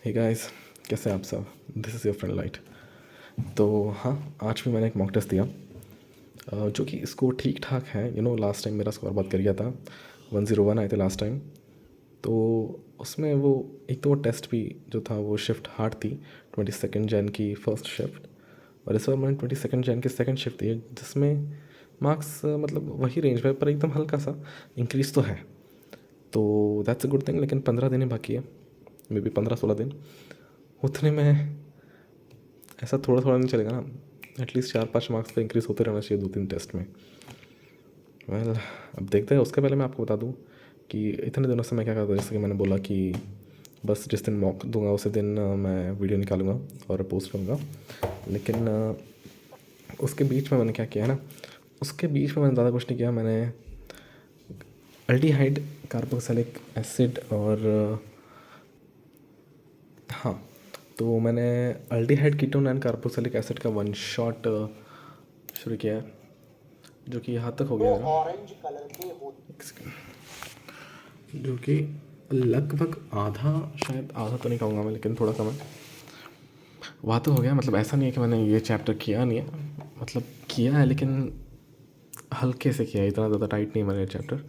Hey guys, कैसे हैं आप सब। This is your friend light. तो हाँ, आज भी मैंने एक मॉक टेस्ट दिया जो कि स्कोर ठीक ठाक है। लास्ट टाइम मेरा स्कोर बहुत गिर गया था। 101 आए थे लास्ट टाइम। तो उसमें वो एक तो वो टेस्ट भी जो था वो शिफ्ट हार्ड थी, 22 जैन की फर्स्ट शिफ्ट। और इस बार मैंने 22 जैन की सेकंड शिफ्ट दी है, जिसमें मार्क्स मतलब वही रेंज में पर एकदम हल्का सा इंक्रीज़ तो है। तो दैट्स अ गुड थिंग। लेकिन 15 दिन ही बाकी है, मे बी 15-16 दिन। उतने में ऐसा थोड़ा थोड़ा नहीं चलेगा ना। एटलीस्ट 4-5 मार्क्स पे इंक्रीज़ होते रहना चाहिए 2-3 टेस्ट में। अब देखते हैं। उसके पहले मैं आपको बता दूं कि इतने दिनों से मैं क्या करता था। जैसे कि मैंने बोला कि बस जिस दिन मॉक दूंगा उसी दिन मैं वीडियो निकालूंगा और पोस्ट करूँगा। लेकिन उसके बीच में मैंने क्या किया है ना, उसके बीच में मैंने ज़्यादा कुछ नहीं किया। मैंने अल्डिहाइड कार्बोक्सिलिक एसिड और हाँ, तो मैंने aldehyde ketone and carboxylic acid का वन शॉट शुरू किया है, जो कि यहाँ तक हो गया मेरा। ऑरेंज कलर के होते एक सेकेंड। जो कि लगभग आधा, शायद आधा तो नहीं कहूँगा मैं, लेकिन थोड़ा कम है। वहाँ तो हो गया। मतलब ऐसा नहीं है कि मैंने ये चैप्टर किया नहीं है, मतलब किया है लेकिन हल्के से किया है, इतना ज़्यादा टाइट नहीं है मैंने ये चैप्टर।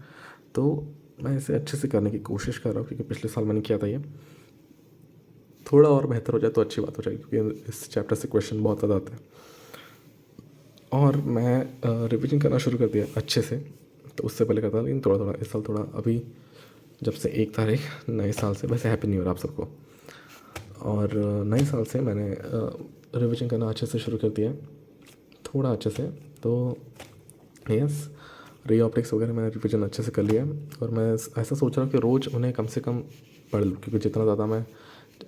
तो मैं इसे अच्छे से करने की कोशिश कर रहा हूँ, क्योंकि पिछले साल मैंने किया था ये। थोड़ा और बेहतर हो जाए तो अच्छी बात हो जाएगी, क्योंकि इस चैप्टर से क्वेश्चन बहुत ज़्यादा आते हैं। और मैं रिविजन करना शुरू कर दिया अच्छे से। तो उससे पहले करता था, लेकिन थोड़ा थोड़ा इस साल थोड़ा अभी जब से 1 तारीख नए साल से, वैसे हैप्पी न्यू ईयर आप सबको। और नए साल से मैंने रिविजन करना अच्छे से शुरू कर दिया है, थोड़ा अच्छे से। तो यस, रे ऑप्टिक्स वगैरह मैंने रिविजन अच्छे से कर लिया है। और मैं ऐसा सोच रहा हूँ कि रोज़ उन्हें कम से कम पढ़ लूँ, क्योंकि जितना ज़्यादा मैं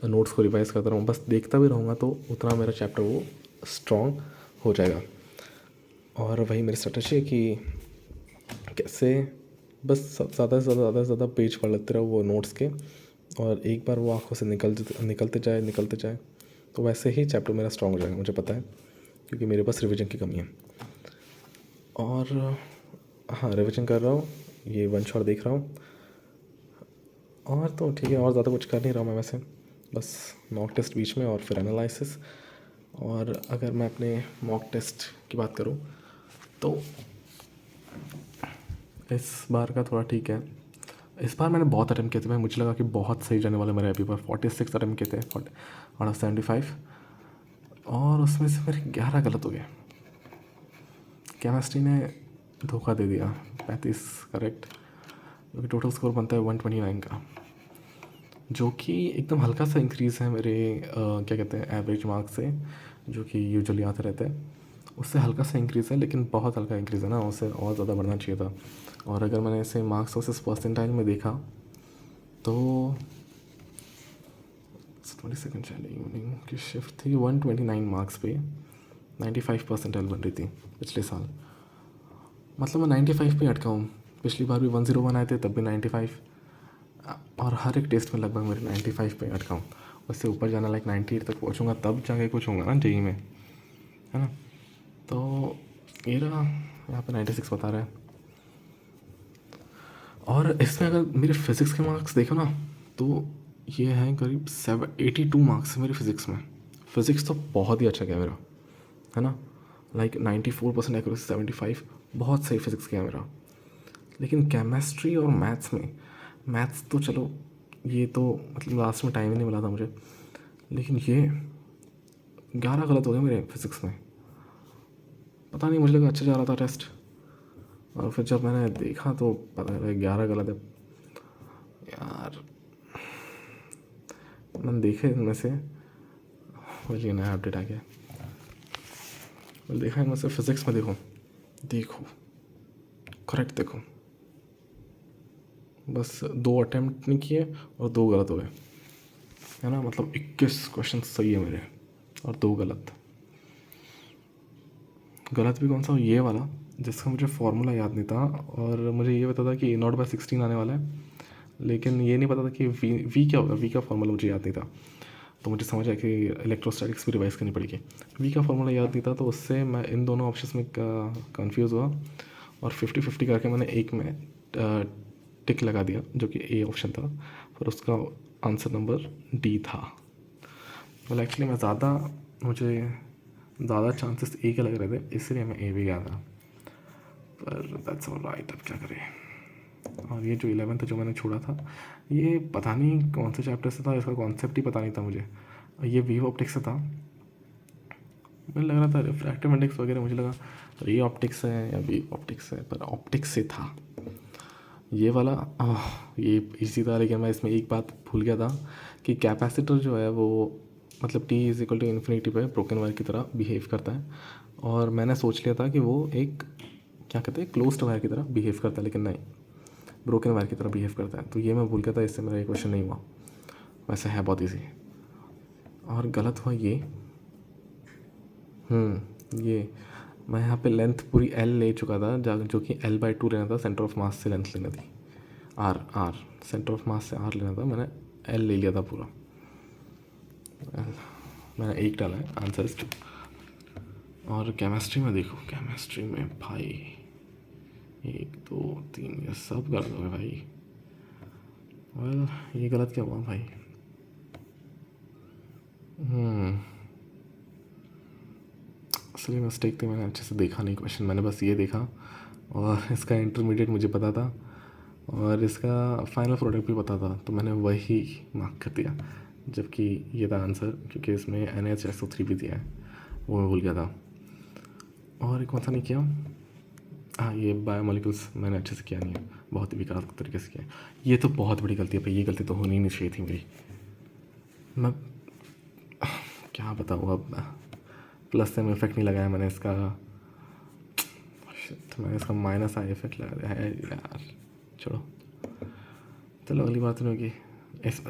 नोट्स को रिवाइज़ करता रहूँ, बस देखता भी रहूँगा, तो उतना मेरा चैप्टर वो स्ट्रॉन्ग हो जाएगा। और वही मेरी स्ट्रेटजी है कि कैसे बस ज़्यादा से ज़्यादा पेज पढ़ लेते रहो वो नोट्स के, और एक बार वो आँखों से निकलते जाए तो वैसे ही चैप्टर मेरा स्ट्रॉन्ग हो जाएगा, मुझे पता है, क्योंकि मेरे पास रिवीजन की कमी है। और हाँ, रिवीजन कर रहा हूँ, ये वन शॉट देख रहा हूँ, और तो ठीक है। और ज़्यादा कुछ कर नहीं रहा हूँ मैं वैसे, बस मॉक टेस्ट बीच में और फिर एनालिसिस। और अगर मैं अपने मॉक टेस्ट की बात करूँ तो इस बार का थोड़ा ठीक है। इस बार मैंने बहुत अटैम्प्ट किए थे भाई, मुझे लगा कि बहुत सही जाने वाले मेरे पेपर। 46 अटैम्प्ट किए थे आउट ऑफ 75, और उसमें से मेरे 11 गलत हो गए। केमिस्ट्री ने धोखा दे दिया, 35 करेक्ट, क्योंकि टोटल स्कोर बनता है 129 का, जो कि एकदम हल्का सा इंक्रीज़ है मेरे क्या कहते हैं एवरेज मार्क्स से, जो कि यूजुअली आते रहते हैं। उससे हल्का सा इंक्रीज़ है, लेकिन बहुत हल्का इंक्रीज़ है ना, उससे और ज़्यादा बढ़ना चाहिए था। और अगर मैंने इसे मार्क्स वर्सेस परसेंटाइल में देखा तो 22 इवनिंग की शिफ्ट थी, 129 मार्क्स पे 95 परसेंटाइल बन रही थी पिछले साल। मतलब मैं 95 पे अटका हूँ। पिछली बार भी 101 आए थे, तब भी 95, और हर एक टेस्ट में लगभग मेरे 95 पे अटका हूँ। उससे ऊपर जाना, लाइक 98 तक पहुँचूँगा तब जाके कुछ होगा ना जेई में, है ना। तो ये रहा, यहाँ पे 96 बता रहा है। और इसमें अगर मेरे फिज़िक्स के मार्क्स देखो ना, तो ये हैं करीब 82 मार्क्स मेरे फिज़िक्स में। फ़िज़िक्स तो बहुत ही अच्छा गया मेरा, है ना। लाइक 94% एक्यूरेसी, 75, बहुत सही फिज़िक्स गया मेरा। लेकिन केमिस्ट्री और मैथ्स में, मैथ्स तो चलो ये तो मतलब लास्ट में टाइम ही नहीं मिला था मुझे, लेकिन ये 11 गलत हो गए मेरे फिज़िक्स में। पता नहीं, मुझे लगा अच्छा जा रहा था टेस्ट, और फिर जब मैंने देखा तो पता है 11 गलत है यार। मैंने देखे इनमें से, बोलिए नया अपडेट आ गया। मैंने देखा इनमें से फिज़िक्स में, देखो देखो करेक्ट देखो, बस 2 अटैम्प्ट नहीं किए और 2 गलत हो गए, है ना। मतलब 21 क्वेश्चन सही है मेरे और 2 गलत। गलत भी कौन सा, ये वाला जिसका मुझे फार्मूला याद नहीं था, और मुझे ये पता था कि A0/16 आने वाला है, लेकिन ये नहीं पता था कि वी क्या होगा। वी का फार्मूला मुझे याद नहीं था, तो मुझे समझ आया कि इलेक्ट्रोस्टैटिक्स भी रिवाइज करनी पड़ेगी। वी का फार्मूला याद नहीं था, तो उससे मैं इन दोनों ऑप्शंस में कंफ्यूज हुआ, और 50-50 करके मैंने एक में टिक लगा दिया, जो कि ए ऑप्शन था, पर उसका आंसर नंबर डी था। well एक्चुअली मुझे ज़्यादा चांसेस ए के लग रहे थे, इसलिए मैं ए भी गया था, पर दैट्स ऑल राइट, अब क्या करें। और ये जो 11th जो मैंने छोड़ा था, ये पता नहीं कौन से चैप्टर से था, इसका कॉन्सेप्ट ही पता नहीं था मुझे। ये वी ऑप्टिक्स से था, मुझे लग रहा था रिफ्रैक्टिव इंडेक्स वगैरह, मुझे लगा री ऑप्टिक्स है या वी ऑप्टिक्स है, पर ऑप्टिक्स से था ये वाला। ये इसी था, लेकिन मैं इसमें एक बात भूल गया था कि कैपेसिटर जो है वो मतलब T is equal to infinity पे ब्रोकन वायर की तरह बिहेव करता है, और मैंने सोच लिया था कि वो एक क्या कहते हैं क्लोज्ड वायर की तरह बिहेव करता है, लेकिन नहीं, ब्रोकन वायर की तरह बिहेव करता है। तो ये मैं भूल गया था, इससे मेरा ये क्वेश्चन नहीं हुआ। वैसे है बहुत ईजी। और गलत हुआ ये ये मैं यहाँ पे लेंथ पूरी एल ले चुका था, जो कि L/2 लेना था, सेंटर ऑफ मास से लेंथ लेना थी, आर सेंटर ऑफ मास से आर लेना था, मैंने एल ले लिया था पूरा। मैंने एक डाला है, आंसर इज 2। और केमिस्ट्री में देखो, केमिस्ट्री में भाई 1 2 3 ये सब गलत हो गए भाई। वेल ये गलत क्या हुआ भाई? असली मिस्टेक थी, मैंने अच्छे से देखा नहीं क्वेश्चन, मैंने बस ये देखा, और इसका इंटरमीडिएट मुझे पता था, और इसका फाइनल प्रोडक्ट भी पता था, तो मैंने वही मार्क कर दिया, जबकि ये था आंसर, क्योंकि इसमें NH SO3 भी दिया है, वो मैं भूल गया था। और कौन सा नहीं किया? हाँ, ये बायोमोलिक्यूल्स मैंने अच्छे से किया नहीं है, बहुत ही बेकार तरीके से किया है। ये तो बहुत बड़ी गलती है भाई, ये गलती तो होनी नहीं चाहिए थी मेरी। मैं क्या बताऊँ अब, प्लस से में इफेक्ट नहीं लगाया मैंने इसका, मैंने इसका माइनस आई इफेक्ट लगा दिया है यार। छोड़ो, चलो अगली बात नहीं होगी।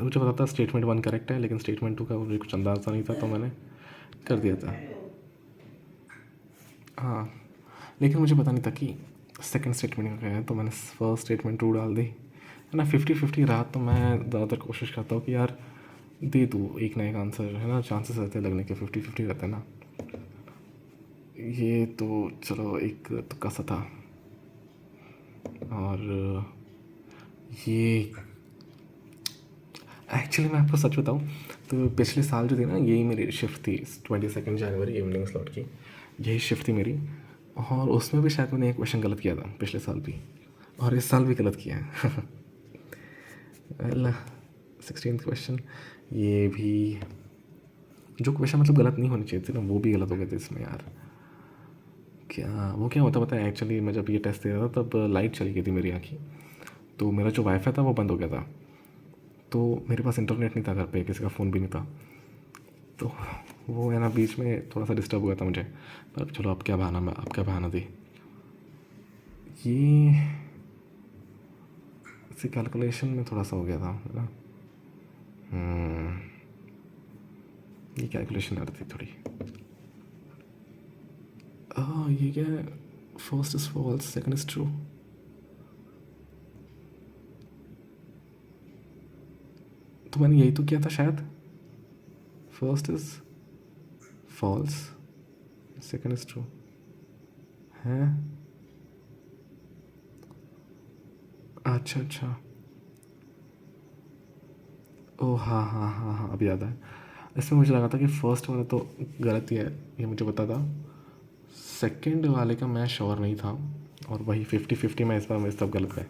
मुझे पता था स्टेटमेंट 1 करेक्ट है, लेकिन स्टेटमेंट 2 का मुझे कुछ अंदाज़ा नहीं था, तो मैंने कर दिया था। हाँ, लेकिन मुझे पता नहीं था कि सेकंड स्टेटमेंट का है, तो मैंने फर्स्ट स्टेटमेंट 2 डाल दी है ना। 50-50 रहा, तो मैं ज़्यादातर कोशिश करता हूँ कि यार दे दूँ एक ना एक आंसर, है ना, चांसेस रहते हैं लगने के 50-50 रहते हैं ना। ये तो चलो एक तुक्का सा था। और ये एक्चुअली मैं आपको सच बताऊँ तो पिछले साल जो थी ना, यही मेरी शिफ्ट थी 22 जनवरी इवनिंग स्लॉट की, यही शिफ्ट थी मेरी, और उसमें भी शायद मैंने एक क्वेश्चन गलत किया था पिछले साल भी, और इस साल भी गलत किया है। वेल 16th क्वेश्चन, ये भी जो क्वेश्चन मतलब गलत नहीं होनी चाहिए थी ना, वो भी गलत हो गए थे इसमें यार। क्या होता पता है, एक्चुअली मैं जब ये टेस्ट दे रहा था तब लाइट चली गई थी मेरी आँखी, तो मेरा जो वाईफाई था वो बंद हो गया था, तो मेरे पास इंटरनेट नहीं था घर पे, किसी का फ़ोन भी नहीं था, तो वो है ना बीच में थोड़ा सा डिस्टर्ब हुआ था मुझे। पर चलो अब क्या बहाना दी। ये इसी कैलकुलेशन में थोड़ा सा हो गया था है ना। ये कैलकुलेशन आ रही थी थोड़ी। ये क्या है, first is false second is true. तो मैंने यही तो किया था शायद, first is false second is true है। अच्छा, ओह हाँ, अब याद है। इसमें मुझे लगा था कि फ़र्स्ट वाला तो गलत ही है, ये मुझे पता था, सेकंड वाले का मैं श्योर नहीं था, और वही 50-50 में इस बार मेरे सब गलत है।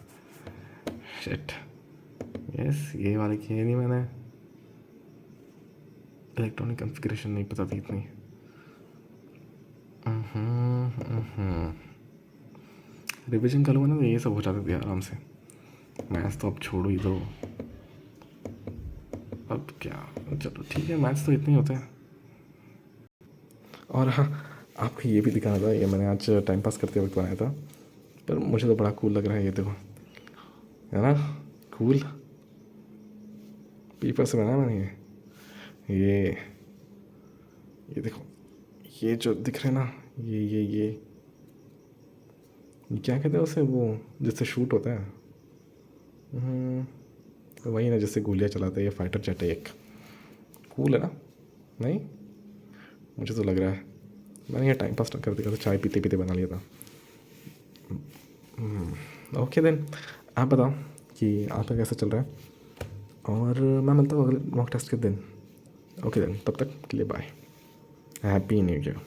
शिट, यस ये वाले किए नहीं मैंने, इलेक्ट्रॉनिक कॉन्फ़िगरेशन नहीं पता थी इतनी। रिविजन कर लूँगा ना तो ये सब हो जाते थे आराम से। मैथ्स तो अब छोड़ो ही दो, अब क्या, चलो ठीक है, मैथ्स तो इतने ही होते हैं। और हाँ, आपको ये भी दिखाना था, ये मैंने आज टाइम पास करते वक्त बनाया था, पर मुझे तो बड़ा कूल लग रहा है, ये देखो है ना, कूल पेपर से बनाया मैंने ये देखो, ये जो दिख रहे हैं ना, ये क्या कहते हैं उसे, वो जिससे शूट होता है, तो वही ना जिससे गोलियाँ चलाते हैं, ये फाइटर जेट है एक, कूल है ना? नहीं, मुझे तो लग रहा है, मैंने ये टाइम पास करते करते चाय पीते पीते बना लिया था। ओके देन, आप बताओ कि आपका कैसा चल रहा है, और मैं मिलता हूँ अगले मॉक टेस्ट के दिन। ओके देन, तब तक के लिए बाय, हैप्पी न्यू ईयर।